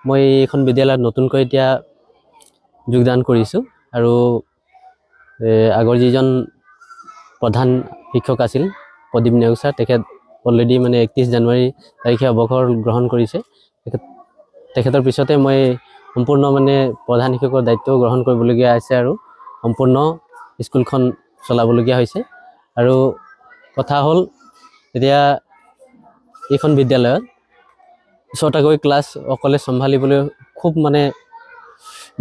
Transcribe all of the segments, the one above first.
মই এইখন বিদ্যালয়ত নতুনকৈ এতিয়া যোগদান কৰিছোঁ আৰু আগৰ যিজন প্ৰধান শিক্ষক আছিল প্ৰদীপ নেওগ ছাৰ, তেখেত অলৰেডি মানে 31 জানুৱাৰী তাৰিখে অৱসৰ গ্ৰহণ কৰিছে। তেখেতৰ পিছতে মই সম্পূৰ্ণ মানে প্ৰধান শিক্ষকৰ দায়িত্ব গ্ৰহণ কৰিবলগীয়া আছে আৰু সম্পূৰ্ণ স্কুলখন চলাবলগীয়া হৈছে। আৰু কথা হ'ল এতিয়া এইখন বিদ্যালয়ত 6টাকৈ ক্লাছ অকলে চম্ভালিবলৈ খুব মানে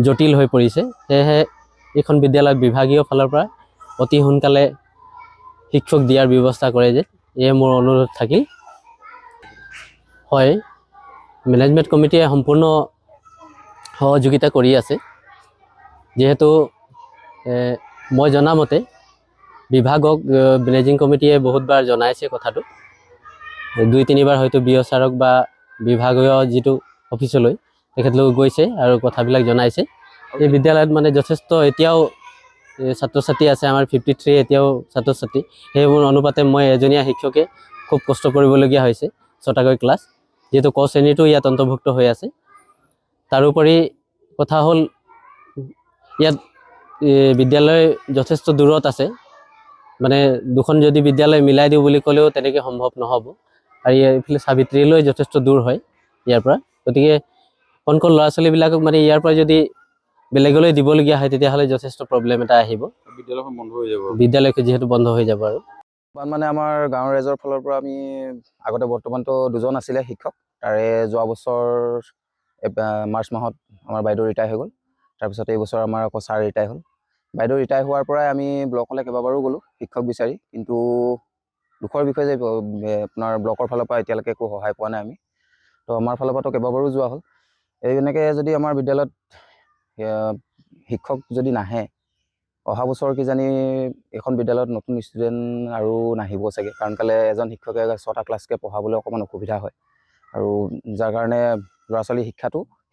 জটিল হৈ পৰিছে। সেয়েহে এইখন বিদ্যালয়ত বিভাগীয় ফালৰ পৰা অতি সোনকালে শিক্ষক দিয়াৰ ব্যৱস্থা কৰে যে, এয়ে মোৰ অনুৰোধ থাকিল। হয়, মেনেজমেণ্ট কমিটিয়ে সম্পূৰ্ণ সহযোগিতা কৰি আছে, যিহেতু মই জনামতে বিভাগক মেনেজিং কমিটিয়ে বহুতবাৰ জনাইছে কথাটো, 2-3বাৰ হয়তো বিঅ' ছাৰক বা বিভাগীয় যিটো অফিচলৈ তেখেতলোক গৈছে আৰু কথাবিলাক জনাইছে। এই বিদ্যালয়ত মানে যথেষ্ট এতিয়াও ছাত্ৰ ছাত্ৰী আছে, আমাৰ 53 এতিয়াও ছাত্ৰ ছাত্ৰী। সেইবোৰ অনুপাতে মই এজনীয়া শিক্ষকে খুব কষ্ট কৰিবলগীয়া হৈছে 6টাকৈ ক্লাছ, যিহেতু ক শ্ৰেণীটো ইয়াত অন্তৰ্ভুক্ত হৈ আছে। তাৰোপৰি কথা হ'ল ইয়াত বিদ্যালয় যথেষ্ট দূৰত আছে, মানে দুখন যদি বিদ্যালয় মিলাই দিওঁ বুলি ক'লেও তেনেকৈ সম্ভৱ নহ'ব। আৰু এইফালে সাবিত্ৰীলৈ যথেষ্ট দূৰ হয় ইয়াৰ পৰা, গতিকে কণ ল'ৰা ছোৱালীবিলাকক মানে ইয়াৰ পৰা যদি বেলেগলৈ দিবলগীয়া হয় তেতিয়াহ'লে যথেষ্ট প্ৰব্লেম এটা আহিব। বিদ্যালয়খন বন্ধ হৈ যাব, বিদ্যালয়খন যিহেতু বন্ধ হৈ যাব। আৰু মানে আমাৰ গাঁৱৰ ৰাইজৰ ফালৰ পৰা আমি আগতে বৰ্তমানতো 2জন আছিলে শিক্ষক, তাৰে যোৱা বছৰ মাৰ্চ মাহত আমাৰ বাইদেউ ৰিটায়াৰ হৈ গ'ল। তাৰপিছত এই বছৰ আমাৰ আকৌ ছাৰ ৰিটায়াৰ হ'ল। বাইদেউ ৰিটায়াৰ হোৱাৰ পৰাই আমি ব্লকলৈ কেইবাবাৰো গ'লোঁ শিক্ষক বিচাৰি, কিন্তু দুখৰ বিষয় যে আপোনাৰ ব্লকৰ ফালৰ পৰা এতিয়ালৈকে একো সহায় পোৱা নাই আমি। তো আমাৰ ফালৰ পৰাতো কেইবাবাৰো যোৱা হ'ল। এনেকৈ যদি আমাৰ বিদ্যালয়ত শিক্ষক যদি নাহে, অহা বছৰ কিজানি এখন বিদ্যালয়ত নতুন ষ্টুডেণ্ট আৰু নাহিব চাগে, কাৰণ কেলৈ এজন শিক্ষকে 6টা ক্লাছকৈ পঢ়াবলৈ অকণমান অসুবিধা হয়, আৰু যাৰ কাৰণে ল'ৰা ছোৱালীৰ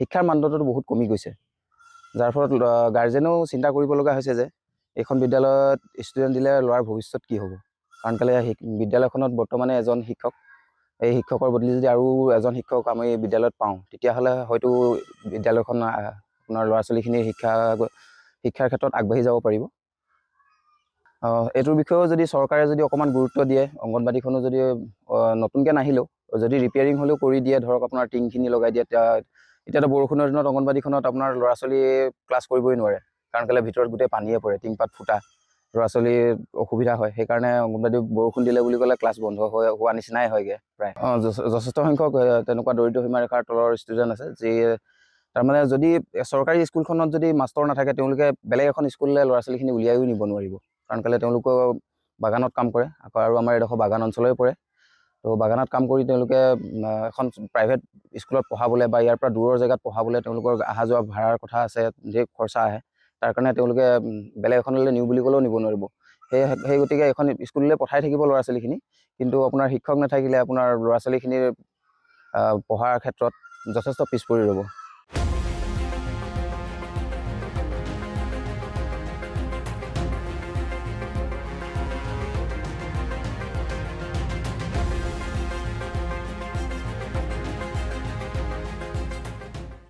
শিক্ষাৰ মানদণ্ডটো বহুত কমি গৈছে। যাৰ ফলত গাৰ্জেনেও চিন্তা কৰিব লগা হৈছে যে এইখন বিদ্যালয়ত ষ্টুডেণ্ট দিলে ল'ৰাৰ ভৱিষ্যত কি হ'ব, কাৰণ কেলৈ বিদ্যালয়খনত বৰ্তমানে এজন শিক্ষক, এই শিক্ষকৰ বদলি যদি আৰু এজন শিক্ষক আমি বিদ্যালয়ত পাওঁ, তেতিয়াহ'লে হয়তো বিদ্যালয়খন আপোনাৰ ল'ৰা ছোৱালীখিনিৰ শিক্ষাৰ ক্ষেত্ৰত আগবাঢ়ি যাব পাৰিব। এইটোৰ বিষয়েও যদি চৰকাৰে যদি অকণমান গুৰুত্ব দিয়ে, অংগনবাড়ীখনো যদি নতুনকৈ নাহিলেও যদি ৰিপেয়াৰিং হ'লেও কৰি দিয়ে, ধৰক আপোনাৰ টিংখিনি লগাই দিয়ে, এতিয়াতো বৰষুণৰ দিনত অংগনবাড়ীখনত আপোনাৰ ল'ৰা ছোৱালী ক্লাছ কৰিবই নোৱাৰে, কাৰণ কেলৈ ভিতৰত গোটেই পানীয়ে পৰে, টিংপাত ফুটা, ল'ৰা ছোৱালীৰ অসুবিধা হয়। সেইকাৰণে অংগনবাড়ী বৰষুণ দিলে বুলি ক'লে ক্লাছ বন্ধ হোৱা নিচিনাই হয়গৈ প্ৰায়। যথেষ্ট সংখ্যক তেনেকুৱা দৰিদ্ৰ সীমাৰেখাৰ তলৰ ষ্টুডেণ্ট আছে, যি তাৰমানে যদি চৰকাৰী স্কুলখনত যদি মাষ্টৰ নাথাকে, তেওঁলোকে বেলেগ এখন স্কুললৈ ল'ৰা ছোৱালীখিনি উলিয়াইও নিব নোৱাৰিব, কাৰণ কেলৈ তেওঁলোকৰ বাগানত কাম কৰে, আৰু আমাৰ এডোখৰ বাগান অঞ্চললৈ পৰে। তো বাগানত কাম কৰি তেওঁলোকে এখন প্ৰাইভেট স্কুলত পঢ়াবলৈ বা ইয়াৰ পৰা দূৰৰ জেগাত পঢ়াবলৈ তেওঁলোকৰ অহা যোৱা ভাড়াৰ কথা আছে, ধেৰ খৰচা আহে। তাৰ কাৰণে তেওঁলোকে বেলেগ এখনলৈ নিওঁ বুলি ক'লেও নিব নোৱাৰিব। সেই গতিকে এখন স্কুললৈ পঠাই থাকিব ল'ৰা ছোৱালীখিনি, কিন্তু আপোনাৰ শিক্ষক নাথাকিলে আপোনাৰ ল'ৰা ছোৱালীখিনিৰ পঢ়াৰ ক্ষেত্ৰত যথেষ্ট পিছ পৰি ৰ'ব।